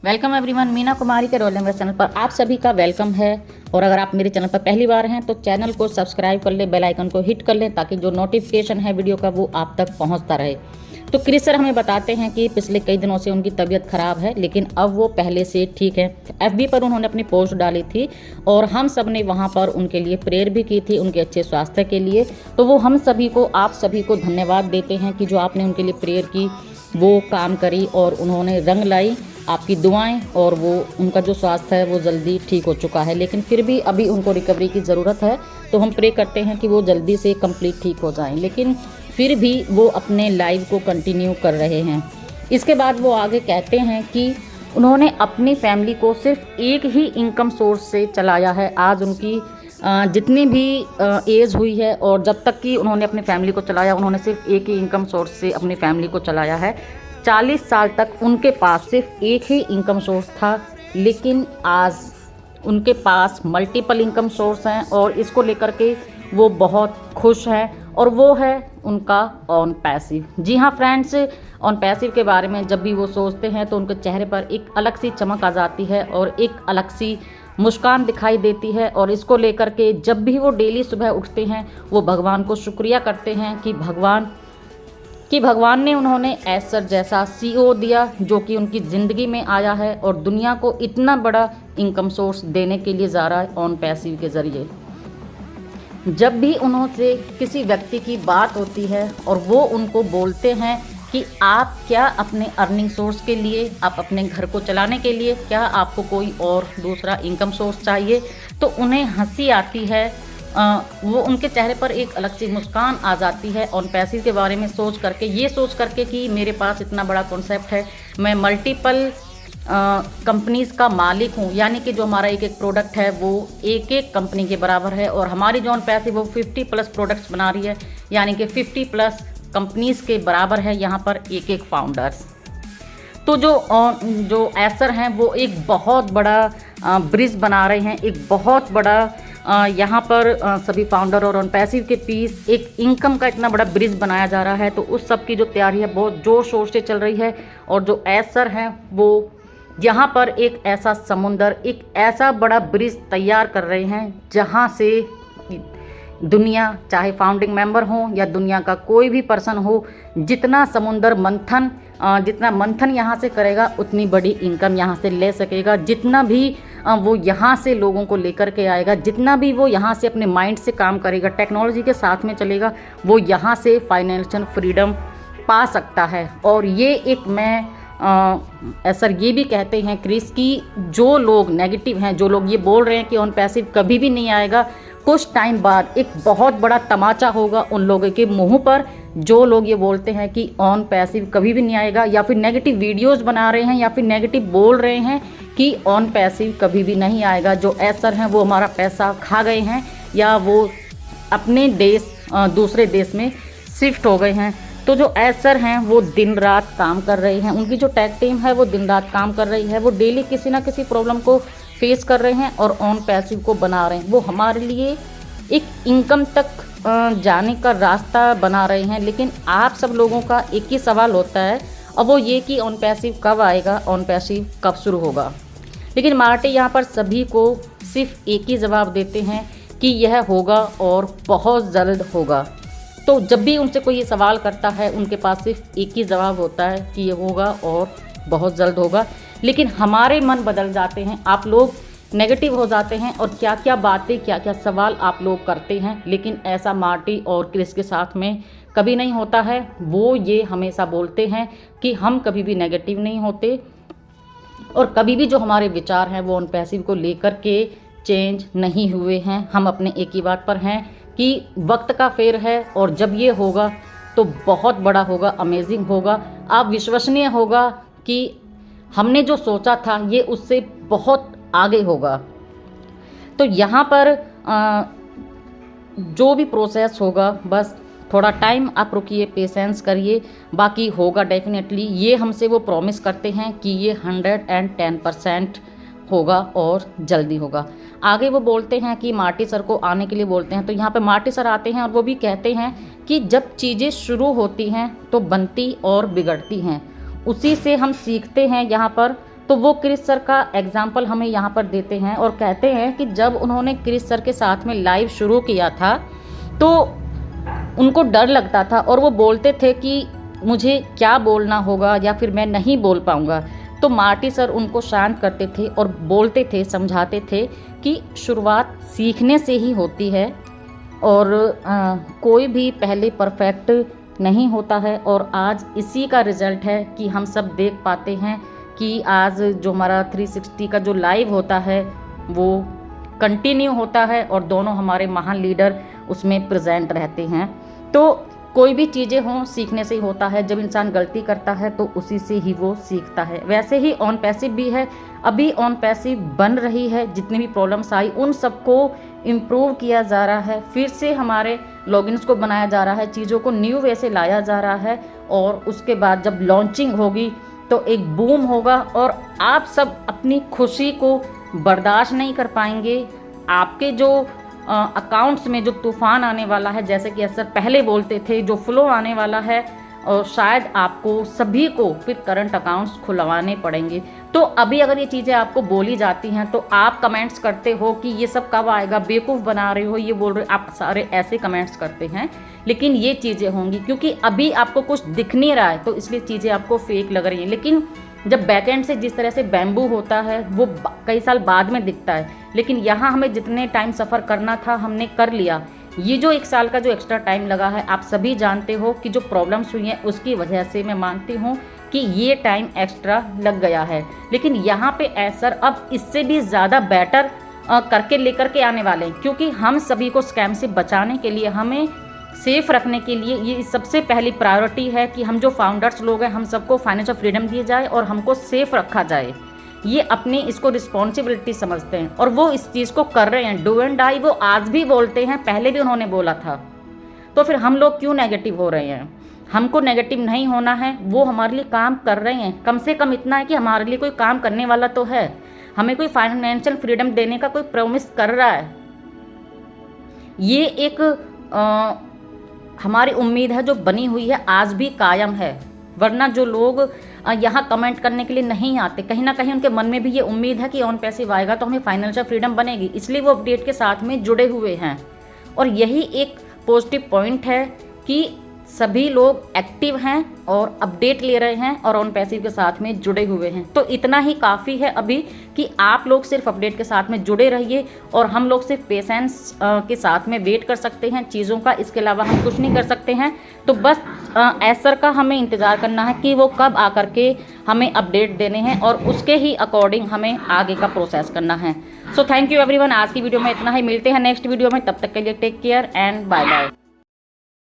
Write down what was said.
Welcome everyone, Meena Kumari के roll number channel पर आप सभी का वेलकम है। और अगर आप मेरे चैनल पर पहली बार हैं तो चैनल को सब्सक्राइब कर लें, बेल आइकन को हिट कर लें ताकि जो नोटिफिकेशन है वीडियो का वो आप तक पहुंचता रहे। तो क्रिस सर हमें बताते हैं कि पिछले कई दिनों से उनकी तबीयत खराब है, लेकिन अब वो पहले से ठीक है। FB पर उन्होंने अपनी पोस्ट डाली थी और हम सब ने वहाँ पर उनके लिए प्रेयर भी की थी, उनके अच्छे स्वास्थ्य के लिए। तो वो हम सभी को, आप सभी को धन्यवाद देते हैं कि जो आपने उनके लिए प्रेयर की वो काम करी और उन्होंने रंग लाई आपकी दुआएं, और वो उनका जो स्वास्थ्य है वो जल्दी ठीक हो चुका है। लेकिन फिर भी अभी उनको रिकवरी की ज़रूरत है, तो हम प्रे करते हैं कि वो जल्दी से कंप्लीट ठीक हो जाएं। लेकिन फिर भी वो अपने लाइफ को कंटिन्यू कर रहे हैं। इसके बाद वो आगे कहते हैं कि उन्होंने अपनी फैमिली को सिर्फ एक ही इनकम सोर्स से चलाया है। आज उनकी जितनी भी एज हुई है और जब तक कि उन्होंने अपनी फैमिली को चलाया, उन्होंने सिर्फ एक ही इनकम सोर्स से अपनी फैमिली को चलाया है। 40 साल तक उनके पास सिर्फ एक ही इनकम सोर्स था, लेकिन आज उनके पास मल्टीपल इनकम सोर्स हैं और इसको लेकर के वो बहुत खुश हैं, और वो है उनका ऑन पैसिव। जी हाँ फ्रेंड्स, ऑन पैसिव के बारे में जब भी वो सोचते हैं तो उनके चेहरे पर एक अलग सी चमक आ जाती है और एक अलग सी मुस्कान दिखाई देती है। और इसको लेकर के जब भी वो डेली सुबह उठते हैं वो भगवान को शुक्रिया करते हैं कि भगवान ने उन्होंने ऐसर जैसा CEO दिया जो कि उनकी ज़िंदगी में आया है और दुनिया को इतना बड़ा इनकम सोर्स देने के लिए जा रहा है ऑन पैसिव के ज़रिए। जब भी उनसे किसी व्यक्ति की बात होती है और वो उनको बोलते हैं कि आप क्या अपने अर्निंग सोर्स के लिए, आप अपने घर को चलाने के लिए, क्या आपको कोई और दूसरा इनकम सोर्स चाहिए, तो उन्हें हंसी आती है। वो उनके चेहरे पर एक अलग सी मुस्कान आ जाती है ऑन पैसिव के बारे में सोच करके, ये सोच करके कि मेरे पास इतना बड़ा कॉन्सेप्ट है, मैं मल्टीपल कंपनीज़ का मालिक हूँ। यानी कि जो हमारा एक एक प्रोडक्ट है वो एक एक कंपनी के बराबर है, और हमारी जो ऑन पैसिव वो 50+ प्रोडक्ट्स बना रही है, यानी कि 50+ कंपनीज़ के बराबर है यहाँ पर एक एक फाउंडर्स। तो जो एसर हैं वो एक बहुत बड़ा ब्रिज बना रहे हैं, एक बहुत बड़ा यहाँ पर सभी फाउंडर और ऑन पैसिव के पीस एक इनकम का इतना बड़ा ब्रिज बनाया जा रहा है। तो उस सब की जो तैयारी है बहुत जोर शोर से चल रही है, और जो एसर हैं वो यहाँ पर एक ऐसा समुंदर, एक ऐसा बड़ा ब्रिज तैयार कर रहे हैं जहाँ से दुनिया, चाहे फाउंडिंग मेंबर हो या दुनिया का कोई भी पर्सन हो, जितना मंथन यहाँ से करेगा उतनी बड़ी इनकम यहाँ से ले सकेगा। जितना भी वो यहाँ से लोगों को लेकर के आएगा, जितना भी वो यहाँ से अपने माइंड से काम करेगा, टेक्नोलॉजी के साथ में चलेगा, वो यहाँ से फाइनेंशियल फ्रीडम पा सकता है। और ये एक सर ये भी कहते हैं क्रिस की जो लोग नेगेटिव हैं, जो लोग ये बोल रहे हैं कि ऑन पैसिव कभी भी नहीं आएगा, कुछ टाइम बाद एक बहुत बड़ा तमाचा होगा उन लोगों के मुंह पर जो लोग ये बोलते हैं कि ऑन पैसिव कभी भी नहीं आएगा, या फिर नेगेटिव वीडियोस बना रहे हैं, या फिर नेगेटिव बोल रहे हैं कि ऑन पैसिव कभी भी नहीं आएगा। जो एसर हैं वो हमारा पैसा खा गए हैं, या वो अपने देश दूसरे देश में शिफ्ट हो गए हैं। तो जो एसर हैं वो दिन रात काम कर रहे हैं, उनकी जो टेक टीम है वो दिन रात काम कर रही है, वो डेली किसी ना किसी प्रॉब्लम को फेस कर रहे हैं और ऑन पैसिव को बना रहे हैं। वो हमारे लिए एक इनकम तक जाने का रास्ता बना रहे हैं। लेकिन आप सब लोगों का एक ही सवाल होता है, और वो ये कि ऑन पैसिव कब आएगा, ऑन पैसिव कब शुरू होगा। लेकिन मार्टी यहाँ पर सभी को सिर्फ एक ही जवाब देते हैं कि यह होगा और बहुत जल्द होगा। तो जब भी उनसे कोई ये सवाल करता है उनके पास सिर्फ एक ही जवाब होता है कि ये होगा और बहुत जल्द होगा। लेकिन हमारे मन बदल जाते हैं, आप लोग नेगेटिव हो जाते हैं और क्या क्या बातें, क्या क्या सवाल आप लोग करते हैं। लेकिन ऐसा मार्टी और क्रिस के साथ में कभी नहीं होता है। वो ये हमेशा बोलते हैं कि हम कभी भी नेगेटिव नहीं होते, और कभी भी जो हमारे विचार हैं वो ऑन पैसिव को लेकर के चेंज नहीं हुए हैं। हम अपने एक ही बात पर हैं कि वक्त का फेर है, और जब ये होगा तो बहुत बड़ा होगा, अमेजिंग होगा, आप विश्वसनीय होगा कि हमने जो सोचा था ये उससे बहुत आगे होगा। तो यहाँ पर जो भी प्रोसेस होगा, बस थोड़ा टाइम आप रुकिए, पेशेंस करिए, बाकी होगा डेफिनेटली। ये हमसे वो प्रॉमिस करते हैं कि ये 110% होगा और जल्दी होगा। आगे वो बोलते हैं कि मार्टी सर को आने के लिए बोलते हैं, तो यहाँ पे मार्टी सर आते हैं और वो भी कहते हैं कि जब चीज़ें शुरू होती हैं तो बनती और बिगड़ती हैं, उसी से हम सीखते हैं यहाँ पर तो वो क्रिस सर का एग्जाम्पल हमें यहाँ पर देते हैं और कहते हैं कि जब उन्होंने क्रिस सर के साथ में लाइव शुरू किया था तो उनको डर लगता था और वो बोलते थे कि मुझे क्या बोलना होगा या फिर मैं नहीं बोल पाऊँगा। तो मार्टी सर उनको शांत करते थे और बोलते थे, समझाते थे कि शुरुआत सीखने से ही होती है और कोई भी पहले परफेक्ट नहीं होता है। और आज इसी का रिज़ल्ट है कि हम सब देख पाते हैं कि आज जो हमारा 360 का जो लाइव होता है वो कंटिन्यू होता है और दोनों हमारे महान लीडर उसमें प्रेजेंट रहते हैं। तो कोई भी चीज़ें हों सीखने से ही होता है। जब इंसान गलती करता है तो उसी से ही वो सीखता है। वैसे ही ऑन पैसिव भी है, अभी ऑन पैसिव बन रही है। जितनी भी प्रॉब्लम्स आई उन सबको इम्प्रूव किया जा रहा है, फिर से हमारे लॉगिन्स को बनाया जा रहा है, चीज़ों को न्यू वे से लाया जा रहा है और उसके बाद जब लॉन्चिंग होगी तो एक बूम होगा और आप सब अपनी खुशी को बर्दाश्त नहीं कर पाएंगे। आपके जो अकाउंट्स में जो तूफ़ान आने वाला है, जैसे कि अक्सर पहले बोलते थे, जो फ्लो आने वाला है और शायद आपको सभी को फिर करंट अकाउंट्स खुलवाने पड़ेंगे। तो अभी अगर ये चीज़ें आपको बोली जाती हैं तो आप कमेंट्स करते हो कि ये सब कब आएगा, बेवकूफ़ बना रहे हो, ये बोल रहे हो, आप सारे ऐसे कमेंट्स करते हैं। लेकिन ये चीज़ें होंगी क्योंकि अभी आपको कुछ दिख नहीं रहा है तो इसलिए चीज़ें आपको फेक लग रही हैं। लेकिन जब बैकएंड से जिस तरह से बैम्बू होता है वो कई साल बाद में दिखता है, लेकिन यहाँ हमें जितने टाइम सफ़र करना था हमने कर लिया। ये जो 1 साल का जो एक्स्ट्रा टाइम लगा है, आप सभी जानते हो कि जो प्रॉब्लम्स हुई हैं उसकी वजह से मैं मानती हूँ कि ये टाइम एक्स्ट्रा लग गया है। लेकिन यहाँ पे एसर अब इससे भी ज़्यादा बेटर करके लेकर के आने वाले हैं, क्योंकि हम सभी को स्कैम से बचाने के लिए, हमें सेफ रखने के लिए ये सबसे पहली प्रायोरिटी है कि हम जो फाउंडर्स लोग हैं हम सबको फाइनेंशियल फ्रीडम दी जाए और हमको सेफ रखा जाए। ये अपनी इसको रिस्पॉन्सिबिलिटी समझते हैं और वो इस चीज़ को कर रहे हैं। डू एंड डाई वो आज भी बोलते हैं, पहले भी उन्होंने बोला था। तो फिर हम लोग क्यों नेगेटिव हो रहे हैं? हमको नेगेटिव नहीं होना है, वो हमारे लिए काम कर रहे हैं। कम से कम इतना है कि हमारे लिए कोई काम करने वाला तो है, हमें कोई फाइनेंशियल फ्रीडम देने का कोई प्रॉमिस कर रहा है। ये एक हमारी उम्मीद है जो बनी हुई है, आज भी कायम है। वरना जो लोग यहाँ कमेंट करने के लिए नहीं आते, कहीं ना कहीं उनके मन में भी ये उम्मीद है कि ऑन पैसिव आएगा तो हमें फाइनेंशियल फ्रीडम बनेगी, इसलिए वो अपडेट के साथ में जुड़े हुए हैं। और यही एक पॉजिटिव पॉइंट है कि सभी लोग एक्टिव हैं और अपडेट ले रहे हैं और ऑन पैसिव के साथ में जुड़े हुए हैं। तो इतना ही काफ़ी है अभी कि आप लोग सिर्फ अपडेट के साथ में जुड़े रहिए और हम लोग सिर्फ पेशेंस के साथ में वेट कर सकते हैं चीज़ों का, इसके अलावा हम कुछ नहीं कर सकते हैं। तो बस एसर का हमें इंतज़ार करना है कि वो कब आकर के हमें अपडेट देने हैं और उसके ही अकॉर्डिंग हमें आगे का प्रोसेस करना है। सो थैंक यू एवरीवन, आज की वीडियो में इतना ही। मिलते हैं नेक्स्ट वीडियो में, तब तक के लिए take care and bye bye.